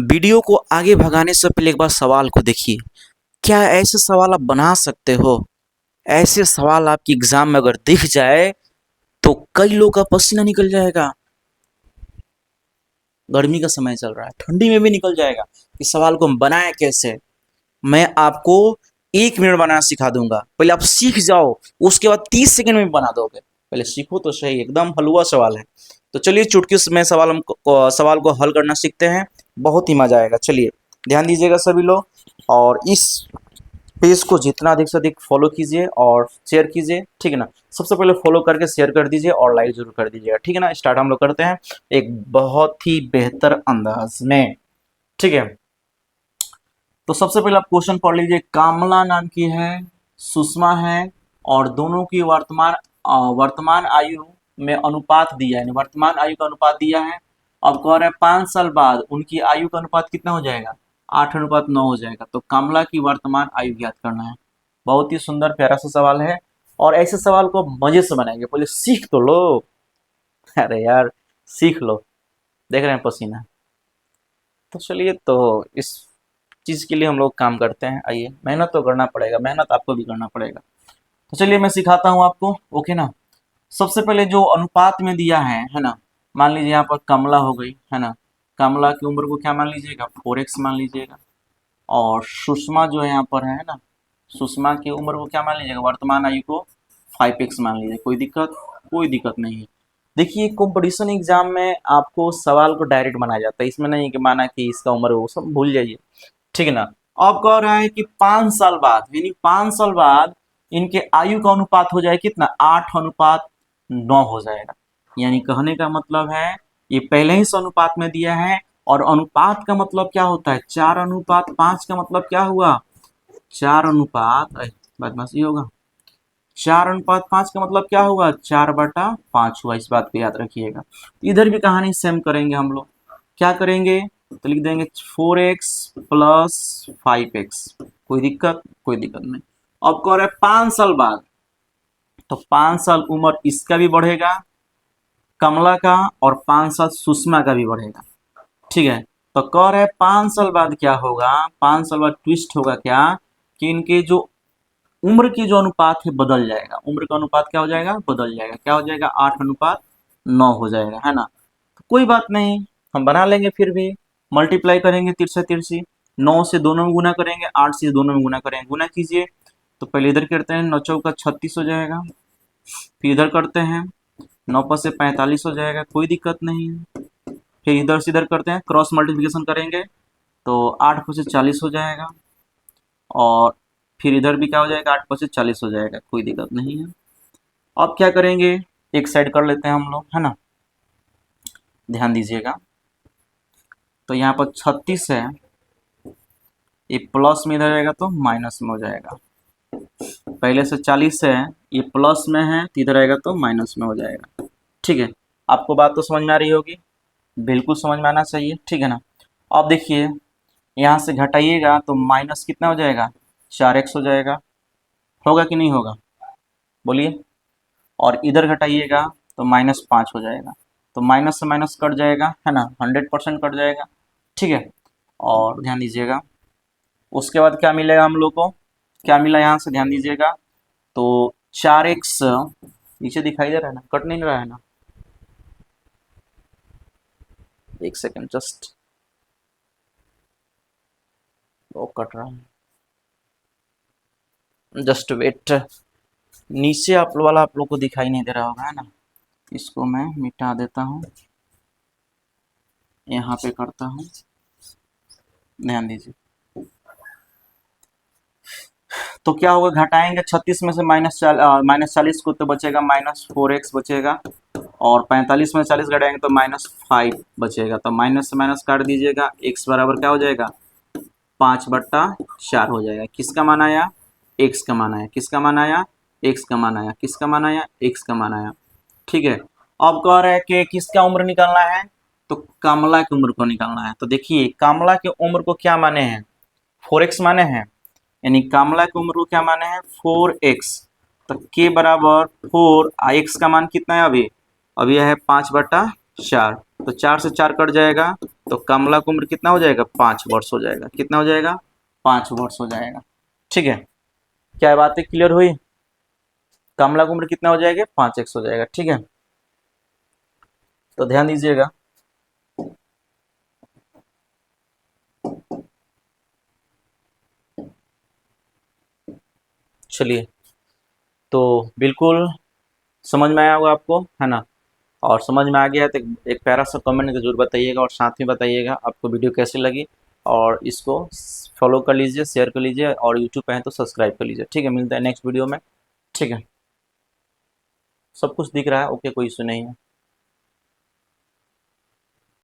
Video को आगे भगाने से पहले एक बार सवाल को देखिए। क्या ऐसे सवाल आप बना सकते हो? ऐसे सवाल आपकी एग्जाम में अगर दिख जाए तो कई लोग का पसीना निकल जाएगा। गर्मी का समय चल रहा है, ठंडी में भी निकल जाएगा। इस सवाल को हम बनाए कैसे? मैं आपको 1 मिनट बनाना सिखा दूंगा। पहले आप सीख जाओ, उसके बाद 30 सेकंड में बना दोगे। पहले सीखो तो सही, एकदम हलवा सवाल है। तो चलिए चुटकी में सवाल को हल करना सीखते हैं। बहुत ही मजा आएगा। चलिए ध्यान दीजिएगा सभी लोग, और इस पेज को जितना अधिक से अधिक फॉलो कीजिए और शेयर कीजिए, ठीक है ना। सबसे पहले फॉलो करके शेयर कर दीजिए और लाइक जरूर कर दीजिएगा, ठीक है ना। स्टार्ट हम लोग करते हैं एक बहुत ही बेहतर अंदाज में, ठीक है। तो सबसे पहले आप क्वेश्चन पढ़ लीजिए। कामला नाम की है, सुषमा है, और दोनों की वर्तमान आयु में अनुपात दिया है, वर्तमान आयु का अनुपात दिया है। अब कह रहे हैं 5 साल बाद उनकी आयु का अनुपात कितना हो जाएगा? 8:9 हो जाएगा। तो कामला की वर्तमान आयु ज्ञात करना है। बहुत ही सुंदर प्यारा सा सवाल है, और ऐसे सवाल को मजे से बनाएंगे। पहले सीख तो लो। अरे यार सीख लो, देख रहे हैं पसीना। तो चलिए, तो इस चीज़ के लिए हम लोग काम करते हैं। आइए, मेहनत तो करना पड़ेगा, मेहनत आपको भी करना पड़ेगा। तो चलिए मैं सिखाता हूँ आपको, ओके ना। सबसे पहले जो अनुपात में दिया है ना। मान लीजिए यहाँ पर कमला हो गई, है ना। कमला की उम्र को क्या मान लीजिएगा? 4x मान लीजिएगा। और सुषमा जो यहाँ पर है ना, सुषमा की उम्र को क्या मान लीजिएगा? वर्तमान आयु को 5x मान लीजिए। कोई दिक्कत? कोई दिक्कत नहीं है। देखिए कंपटीशन एग्जाम में आपको सवाल को डायरेक्ट बनाया जाता है, इसमें नहीं कि माना कि इसका उम्र, वो सब भूल जाइए, ठीक है ना। अब कह रहा है कि 5 साल बाद, यानी 5 साल बाद इनके आयु का अनुपात हो जाए कितना? 8:9 हो जाएगा। यानी कहने का मतलब है ये पहले ही से अनुपात में दिया है, और अनुपात का मतलब क्या होता है? 4:5 का मतलब क्या हुआ? 4:, बदमाशी होगा। 4:5 का मतलब क्या होगा? 4/5 हुआ। इस बात को याद रखिएगा। इधर भी कहानी सेम करेंगे हम लोग। क्या करेंगे? तो लिख देंगे 4x प्लस 5x। कोई दिक्कत? कोई दिक्कत नहीं। अब कह रहे हैं 5 साल बाद, तो 5 साल उम्र इसका भी बढ़ेगा, कमला का, और 5 साल सुषमा का भी बढ़ेगा, ठीक है। तो कह रहे हैं 5 साल बाद क्या होगा? 5 साल बाद ट्विस्ट होगा क्या, कि इनके जो उम्र की जो अनुपात है बदल जाएगा। उम्र का अनुपात क्या हो जाएगा? बदल जाएगा। क्या हो जाएगा? 8:9 हो जाएगा, है ना। तो कोई बात नहीं, हम बना लेंगे। फिर भी मल्टीप्लाई करेंगे तिरछा तिरछी। 9 से दोनों में गुना करेंगे, 8 से दोनों में गुना करेंगे। गुना कीजिए, तो पहले इधर करते हैं, 9 चौका 36 हो जाएगा। फिर इधर करते हैं, 9 पर से 45 हो जाएगा। कोई दिक्कत नहीं है। फिर इधर से इधर करते हैं, क्रॉस मल्टीप्लिकेशन करेंगे, तो 8 पर से 40 हो जाएगा। और फिर इधर भी क्या हो जाएगा? 8 पर से 40 हो जाएगा। कोई दिक्कत नहीं है। अब क्या करेंगे? एक साइड कर लेते हैं हम लोग, है ना। ध्यान दीजिएगा। तो यहाँ पर 36 है, ये प्लस में इधर आएगा तो माइनस में हो जाएगा। पहले से 40 है, ये प्लस में है तो इधर आएगा तो माइनस में हो जाएगा, ठीक है। आपको बात तो समझ में आ रही होगी, बिल्कुल समझ में आना चाहिए, ठीक है ना। अब देखिए, यहाँ से घटाइएगा तो माइनस कितना हो जाएगा? 4x हो जाएगा। होगा कि नहीं होगा? बोलिए। और इधर घटाइएगा तो -5 हो जाएगा। तो माइनस से माइनस कट जाएगा, है ना, 100% कट जाएगा, ठीक है। और ध्यान दीजिएगा, उसके बाद क्या मिलेगा हम लोग को? क्या मिला यहाँ से? ध्यान दीजिएगा। तो 4x नीचे दिखाई दे रहा है ना, कट नहीं रहा है ना? एक सेकेंड जस्ट, वो कट रहा है, जस्ट वेट। नीचे आप वाला आप लोग को दिखाई नहीं दे रहा होगा, है ना। इसको मैं मिटा देता हूँ, यहाँ पे करता हूँ, ध्यान दीजिए। तो क्या होगा? घटाएंगे 36 में से -40 को, तो बचेगा -4x बचेगा। और 45 में 40 घटाएंगे तो -5 बचेगा। तो माइनस से माइनस काट दीजिएगा, x बराबर क्या हो जाएगा? 5/4 हो जाएगा। किसका मान आया? x का मान आया। किसका मान आया? x का मान आया। किसका मान आया? x का मान आया, ठीक है। अब कह रहे हैं कि किसका उम्र निकालना है? तो कमला की उम्र को निकालना है। तो देखिए, कमला की उम्र को क्या माने हैं? 4x माने हैं। यानी कमला की उम्र को क्या माने हैं? 4x। तो k बराबर 4, x का मान कितना है अभी? अभी है 5/4। तो 4 से 4 कट जाएगा, तो कमला की उम्र कितना हो जाएगा, 5 वर्ष हो जाएगा। कितना हो जाएगा, 5 वर्ष हो जाएगा। ठीक है, क्या बातें क्लियर हुई? कमला की उम्र कितना हो जाएगा, 5x हो जाएगा। ठीक है, तो ध्यान दीजिएगा। चलिए, तो बिल्कुल समझ में आया होगा आपको, है ना? और समझ में आ गया है तो एक प्यारा सा कमेंट जरूर बताइएगा, और साथ में बताइएगा आपको वीडियो कैसी लगी, और इसको फॉलो कर लीजिए, शेयर कर लीजिए, और यूट्यूब पे है तो सब्सक्राइब कर लीजिए। ठीक है, मिलता है नेक्स्ट वीडियो में। ठीक है, सब कुछ दिख रहा है, ओके, कोई इशू नहीं है।